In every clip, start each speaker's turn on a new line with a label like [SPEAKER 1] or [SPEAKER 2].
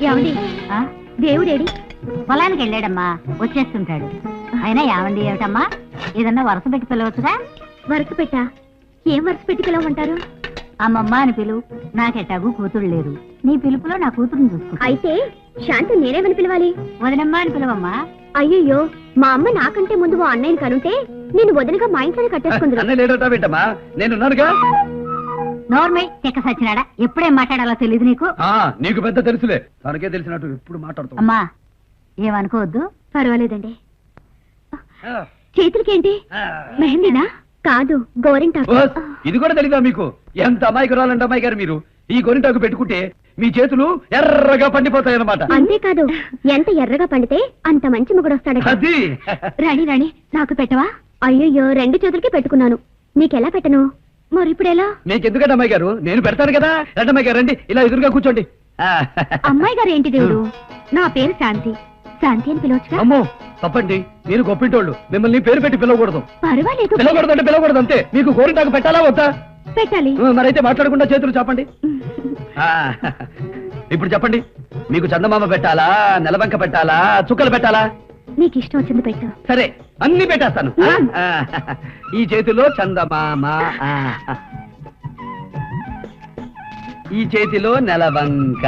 [SPEAKER 1] ఏమండి దేవుడేడి? పొలానికి వెళ్ళాడమ్మా, వచ్చేస్తుంటాడు. అయినా ఏమండి ఏమిటమ్మా, ఏదన్నా వరుస పెట్టి పిలవచ్చుగా? వరుస పెట్టా? ఏం వరుస పెట్టి పిలవమంటారు? అమ్మమ్మ అని పిలువు. నాకెట్టాగు కూతురు లేరు, నీ పిలుపులో నా కూతురుని చూసుకో. అయితే శాంతి నేనేమని పిలవాలి? వదినమ్మా అని పిలవమ్మా. అయ్యయ్యో, మా అమ్మ నాకంటే ముందు మా అన్నయ్యని కనుంటే నేను వదినగా మా ఇంట్లోనే కట్టేసుకుంది. నోర్మై చెక్క సచ్చినాడా, ఎప్పుడేం మాట్లాడాలో తెలియదు నీకు?
[SPEAKER 2] నీకు పెద్ద తెలుసులే, తనకే తెలిసినట్టు ఎప్పుడు మాట్లాడుతూ.
[SPEAKER 1] అమ్మా ఏమనుకోవద్దు. పర్వాలేదండి. చేతులకేంటి? మెహందీనా? కాదు, గోరింటాకు.
[SPEAKER 2] ఇది కూడా తెలీదా మీకు? ఎంత అమాయకురాలంటే అమ్మాయి గారు మీరు. ఈ గోరింటాకు పెట్టుకుంటే మీ చేతులు ఎర్రగా పండిపోతాయన్నమాట.
[SPEAKER 1] అంతేకాదు, ఎంత ఎర్రగా పండితే అంత మంచి మొగుడు వస్తాడు. రాణి రాణి నాకు పెట్టవా? అయ్యయ్యో, 2 చేతులకి పెట్టుకున్నాను, నీకెలా పెట్టను? మరి ఇప్పుడు ఎలా?
[SPEAKER 2] మీకెందుకంటే అమ్మాయి గారు, నేను పెడతాను కదా. రండి అమ్మాయి గారు, రండి, ఇలా ఎదురుగా కూర్చోండి.
[SPEAKER 1] అమ్మాయి గారు ఏంటి దేవుడు? నా పేరు శాంతి. శాంతి అని పిలవచ్చుగా?
[SPEAKER 2] అమ్మో తప్పండి, మీరు గొప్పింటోళ్ళు, మిమ్మల్ని పేరు పెట్టి పిలవకూడదు.
[SPEAKER 1] పర్వాలేదు.
[SPEAKER 2] పిలవకూడదు అంటే పిలవకూడదు అంతే. మీకు గోరింటాకు పెట్టాలా వద్దా?
[SPEAKER 1] పెట్టాలి.
[SPEAKER 2] మరైతే మాట్లాడకుండా చేతులు చెప్పండి. ఇప్పుడు చెప్పండి, మీకు చందమామ పెట్టాలా, నెలబంక పెట్టాలా, చుక్కలు పెట్టాలా?
[SPEAKER 1] నీకు ఇష్టం వచ్చింది పెట్టు.
[SPEAKER 2] సరే, అన్ని పెట్టేస్తాను. ఈ చేతిలో చందమామ, ఈ చేతిలో నెలవంక,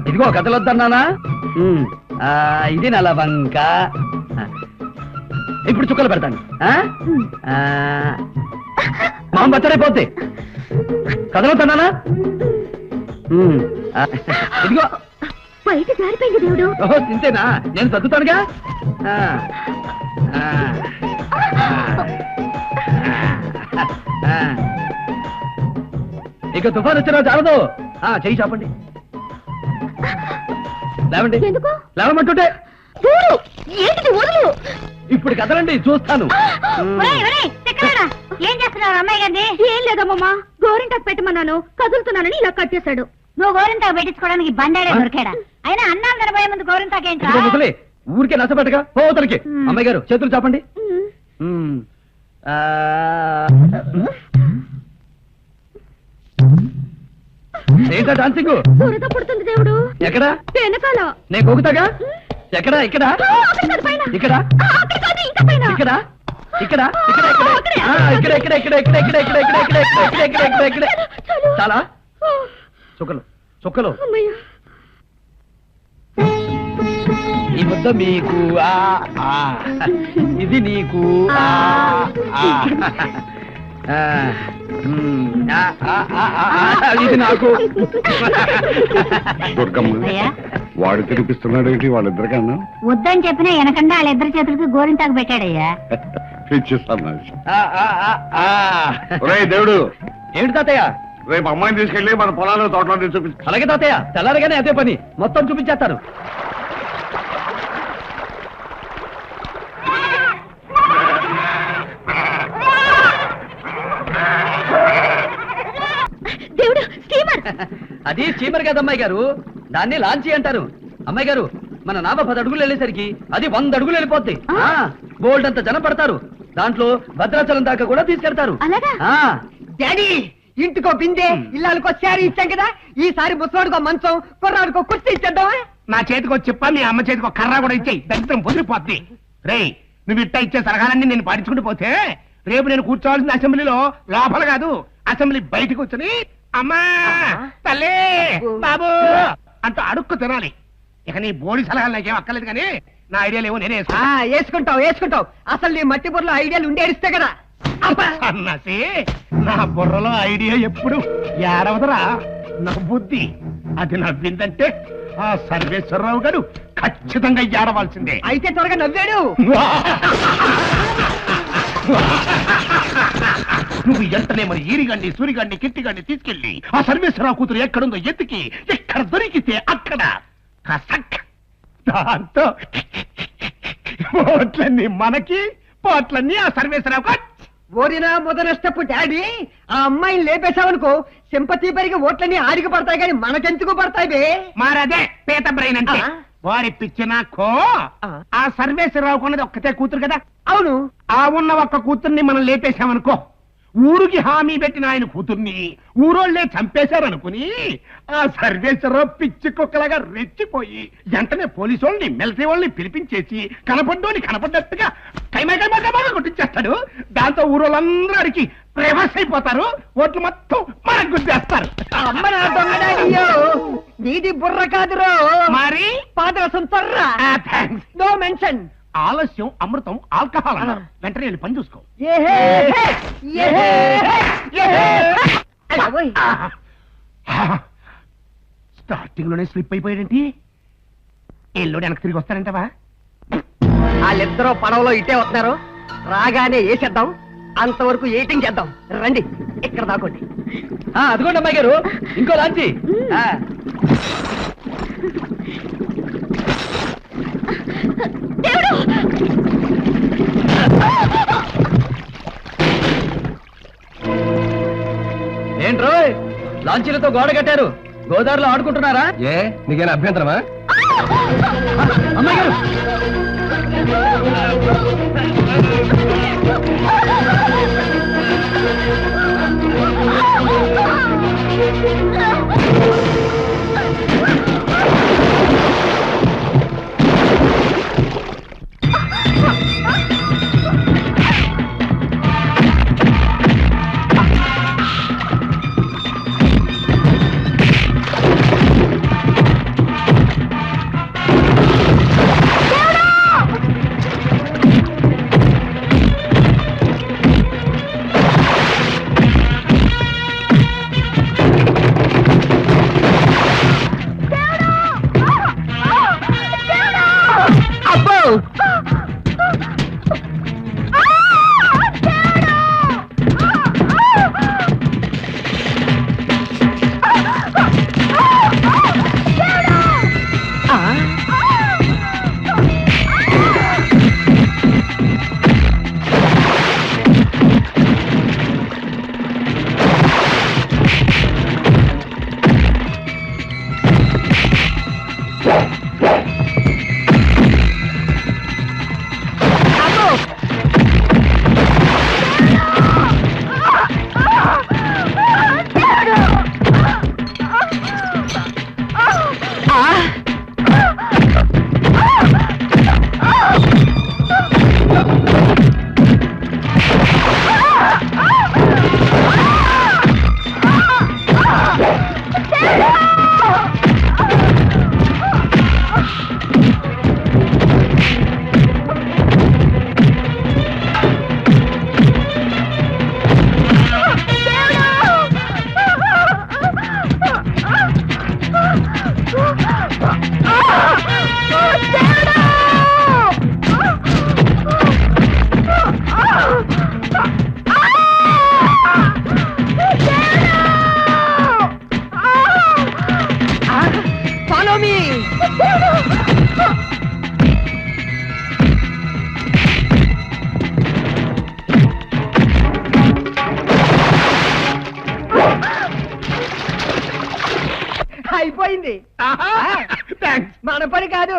[SPEAKER 2] ఇదిగో కథలొద్దన్నానా? ఇది నెలవంక. ఇప్పుడు చుక్కలు పెడతాను. మామ బచ్చరైపోద్ది. కథలొద్దన్నానా? ఇదిగో
[SPEAKER 1] బయట జారిపోయింది దేవుడు.
[SPEAKER 2] ఓహో తింతేనా, నేను చదువుతానుగా. ఇక తుఫాన్ వచ్చినా చాలదు. చెయ్యి చాపండి. లేవండి. లేవమంటుంటే ఇప్పుడు కదలండి, చూస్తాను.
[SPEAKER 1] ఏం చేస్తున్నావు అమ్మాయి గారిని? ఏం లేదమ్మా, గోరింటాకు పెట్టమన్నాను, కదులుతున్నానని ఇలా కట్టేశాడు. నువ్వు గోరింటాకు పెట్టించుకోవడానికి బండాడే దొరికాడా? అయినా అన్నాలు తినబోయే ముందు గోరింటాకేంటి?
[SPEAKER 2] ఊరికే నచ్చబెట్టగా పోతలకి. అమ్మాయి గారు చేతులు చాపండి. ఏంటా డాన్సింగ్?
[SPEAKER 1] దురద పుడుతుంది దేవుడు.
[SPEAKER 2] ఎక్కడ?
[SPEAKER 1] వెనకాల.
[SPEAKER 2] నేను గోగుతాగా. ఎక్కడ? ఇక్కడ ఇక్కడ ఇక్కడ ఇక్కడ చాలా చుక్కలు చుక్కలు. ఈ ముద్ద మీకు, ఇది నీకు, ఇది నాకు.
[SPEAKER 3] వాడు తినిపిస్తున్నాడేంటి వాళ్ళిద్దరికన్నా?
[SPEAKER 1] వద్దని చెప్పినా వెనకండా వాళ్ళిద్దరి చేతులకి గోరింటాకు పెట్టాడయ్యా.
[SPEAKER 3] దేవుడు.
[SPEAKER 2] ఏమిటి తాతయ్య?
[SPEAKER 3] రేపు అమ్మాయిని తీసుకెళ్లి మన పొలాల్లో తోటలో చూపిస్తా.
[SPEAKER 2] అలాగే తాతయ్య, తెల్లారగానే అదే పని, మొత్తం చూపించేస్తారు. అది స్టీమర్ కదా అమ్మాయి గారు, దాన్ని లాంచీ అంటారు. అమ్మాయి గారు, మన నావ 10 అడుగులు వెళ్ళేసరికి అది 100 అడుగులు వెళ్ళిపోద్ది. బోల్డ్ అంత జనం పడతారు. దాంట్లో భద్రాచలం దాకా కూడా తీసుకెళ్తారు.
[SPEAKER 4] డాడీ, ఇంటికో బిందె, ఇల్లాలకో శారీ ఇచ్చాం కదా, ఈసారి ముసలాడుకో మంచం, కుర్రాడుకో కుర్చీ ఇచ్చేద్దామా?
[SPEAKER 5] నా చేతికో చెప్ప, మీ అమ్మ చేతికో కర్ర కూడా ఇచ్చేయి, దరిద్రం పొదిరిపోద్ది. రే, నువ్వు ఇట్టా ఇచ్చే సలహాలన్నీ నేను పాటించుకుంటూ పోతే రేపు నేను కూర్చోవాల్సిన అసెంబ్లీలో లోపల కాదు, అసెంబ్లీ బయటకు వచ్చి అమ్మా తల్లి బాబు అంటూ అడుక్కు తినాలి. ఇక నీ బోడి సలహాలు నాకేం అక్కర్లేదు, కానీ నా ఐడియాలు ఏమో నేనే
[SPEAKER 4] వేసుకుంటావు. అసలు నీ మట్టి బుర్రలో ఐడియాలు ఉండేరిస్తే కదా.
[SPEAKER 5] అన్నసి, నా బుర్రలో ఐడియా ఎప్పుడు ఏడవదరా, నా బుద్ధి అది నవ్విందంటే ఆ సర్వేశ్వరరావు గారు ఖచ్చితంగా ఏడవలసిందే.
[SPEAKER 4] అయితే త్వరగా నవ్వాడు.
[SPEAKER 5] నువ్వు వెంటనే మరి ఈరిగాన్ని, సూరిగాన్ని, కిట్టిగాన్ని తీసుకెళ్ళి ఆ సర్వేశ్వరరావు కూతురు ఎక్కడుందో ఎత్తికి, ఎక్కడ దొరికితే అక్కడ దాంతో పోట్లన్నీ మనకి, పోట్లన్నీ ఆ సర్వేశ్వరరావు.
[SPEAKER 4] ఓరినా మొదనష్టపు డాడీ, ఆ అమ్మాయిని లేపేశావనుకో, సింపతి పెరిగి ఓట్లన్నీ ఆడికి పడతాయి, కానీ మనకెందుకు పడతాయి బే?
[SPEAKER 5] మారదే పేత బ్రెయిన్ అంటే. వారి పిచ్చినాకో ఆ సర్వేశ్వరరావు కొన్నది ఒక్కతే కూతురు కదా.
[SPEAKER 4] అవును.
[SPEAKER 5] ఆ ఉన్న ఒక్క కూతుర్ని మనం లేపేశామనుకో, ఊరికి హామీ పెట్టిన ఆయన కూతుర్ని ఊరోళ్లే చంపేశారనుకుని ఆ సర్వేశ్వరరావు పిచ్చి కుక్కలాగా రెచ్చిపోయి వెంటనే పోలీసు వాళ్ళని మిలిటరీ వాళ్ళని పిలిపించేసి కనపడ్డోని కనపడ్డట్టుగా కైమా కొట్టించేస్తాడు. దాంతో ఊరోళ్ళందరూ అడిగి రివర్స్ అయిపోతారు, ఓట్లు మొత్తం మనకు గుర్తేస్తారు.
[SPEAKER 4] అమ్మ నా దొంగ డాడీయో, నీది బుర్ర కాదురో,
[SPEAKER 5] మరి
[SPEAKER 4] పాదరసం తర్రా.
[SPEAKER 5] థ్యాంక్స్.
[SPEAKER 4] No mention.
[SPEAKER 5] ఆలస్యం అమృతం ఆల్కహాల్ అన్నారు. వెంటనే వెళ్ళి పని చూసుకో. స్టార్టింగ్ లోనే స్లిప్ అయిపోయాడేంటి? ఎల్లుడు వెనక్కి తిరిగి వస్తానంటవా?
[SPEAKER 4] వాళ్ళిద్దరూ పడవలో ఇటే వస్తున్నారు, రాగానే వేసేద్దాం, అంతవరకు ఏటింగ్ చేద్దాం. రండి ఇక్కడ దాకోండి.
[SPEAKER 2] అదిగోండి అమ్మాయి గారు, ఇంకో లాంచి. ఏంట్రో లాంచీలతో గోడ కట్టారు, గోదావరిలో ఆడుకుంటున్నారా?
[SPEAKER 5] ఏ నీకేనా అభ్యంతరమా?
[SPEAKER 2] అమ్మాయి గారు
[SPEAKER 4] అయిపోయింది. మన పని కాదు,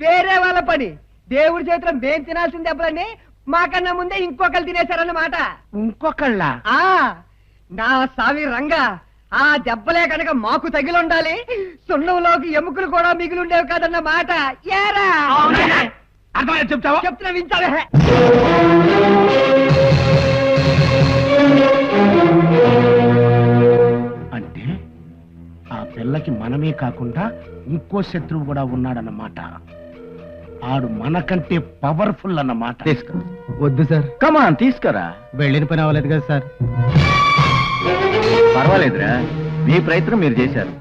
[SPEAKER 4] వేరే వాళ్ళ పని. దేవుడి చేతిలో మేం తినాల్సిన దెబ్బలన్నీ మాకన్నా ముందే ఇంకొకరు తినేశారన్నమాట.
[SPEAKER 5] ఇంకొకళ్ళ?
[SPEAKER 4] నా సావి రంగా, ఆ దెబ్బలే కనుక మాకు తగిలుండాలి, సున్నంలోకి ఎముకలు కూడా మిగిలిండేవి కాదన్న మాట. ఏరా
[SPEAKER 5] అర్థమైనా చెప్తావా?
[SPEAKER 4] చెప్తున్నా వింటావే.
[SPEAKER 5] అంటే ఆ పిల్లకి మనమే కాకుండా ఇంకో శత్రువు కూడా ఉన్నాడన్నమాట. ఆడు మనకంటే పవర్ఫుల్ అన్నమాట.
[SPEAKER 2] తీసుకో. వద్దు సార్. కమాన్ తీసుకురా.
[SPEAKER 6] వెళ్ళిన పని అవ్వలేదు కదా సార్.
[SPEAKER 2] పర్వాలేదురా, మీ ప్రయత్నం మీరు చేశారు.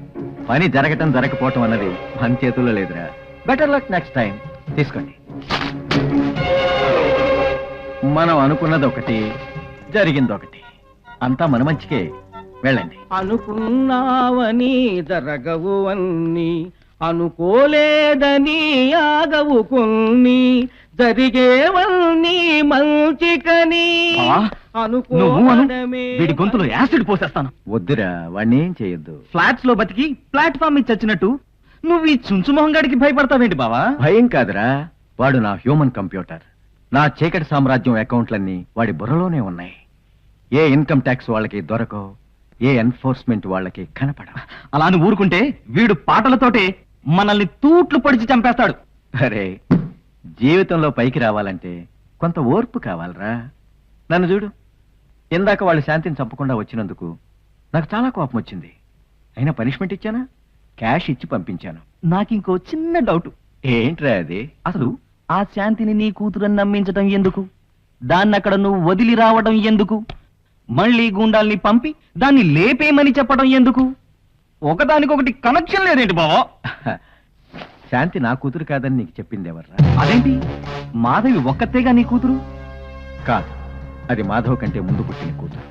[SPEAKER 2] పని జరగటం జరగకపోవటం అన్నది మన చేతుల్లో లేదురా. Better luck next time. తీసుకోండి. మనం అనుకున్నది ఒకటి, జరిగింది ఒకటి. అంతా మన మంచికే. వెళ్ళండి.
[SPEAKER 7] అనుకున్నావని జరగవు అన్ని, అనుకోలేదని ఆగవు కొన్ని, జరిగేవన్నీ మంచికని
[SPEAKER 2] వీడి గొంతులో యాసిడ్ పోసేస్తాను. వద్దురా, వాడిని ఏం చేయొద్దు. ఫ్లాట్స్ లో బతికి ప్లాట్ఫామ్ మీద చచ్చినట్టు నువ్వు ఈ చుంచు మొహంగాడికి భయపడతావేంటి బావా? భయం కాదురా, వాడు నా హ్యూమన్ కంప్యూటర్. నా చీకటి సామ్రాజ్యం అకౌంట్లన్నీ వాడి బుర్రలోనే ఉన్నాయి.
[SPEAKER 6] ఏ ఇన్కమ్ ట్యాక్స్ వాళ్ళకి దొరకవు, ఏ ఎన్ఫోర్స్మెంట్ వాళ్ళకి కనపడవు.
[SPEAKER 2] అలా అని ఊరుకుంటే వీడు పాటలతోటే మనల్ని తూట్లు పొడిచి చంపేస్తాడు.
[SPEAKER 6] అరే, జీవితంలో పైకి రావాలంటే కొంత ఓర్పు కావాలరా. నన్ను చూడు, ఇందాక వాళ్ళు శాంతిని చంపకుండా వచ్చినందుకు నాకు చాలా కోపం వచ్చింది. అయినా పనిష్మెంట్ ఇచ్చానా? క్యాష్ ఇచ్చి పంపించాను.
[SPEAKER 2] నాకు ఇంకో చిన్న డౌట్.
[SPEAKER 6] ఏంట్రా అది?
[SPEAKER 2] అసలు ఆ శాంతిని నీ కూతురని నమ్మించడం ఎందుకు? దాన్ని అక్కడ నువ్వు వదిలి రావడం ఎందుకు? మళ్ళీ గుండాల్ని పంపి దాన్ని లేపేయమని చెప్పడం ఎందుకు? ఒకదానికొకటి కనెక్షన్ లేదేంటి బావా?
[SPEAKER 6] శాంతి నా కూతురు కాదని నీకు చెప్పింది ఎవర్రా?
[SPEAKER 2] అదేంటి, మాధవి ఒక్కతేగా నీ కూతురు?
[SPEAKER 6] కాదు, అది మాధవ్ కంటే ముందు పుట్టిన కూతురు.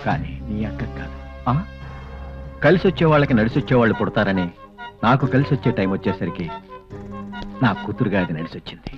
[SPEAKER 6] కానీ నీ అక్క కాదు. కలిసి వచ్చే వాళ్ళకి నడిచి వచ్చేవాళ్ళు పుడతారని నాకు కలిసి వచ్చే టైం వచ్చేసరికి నా కూతురుగా అది నడిచొచ్చింది.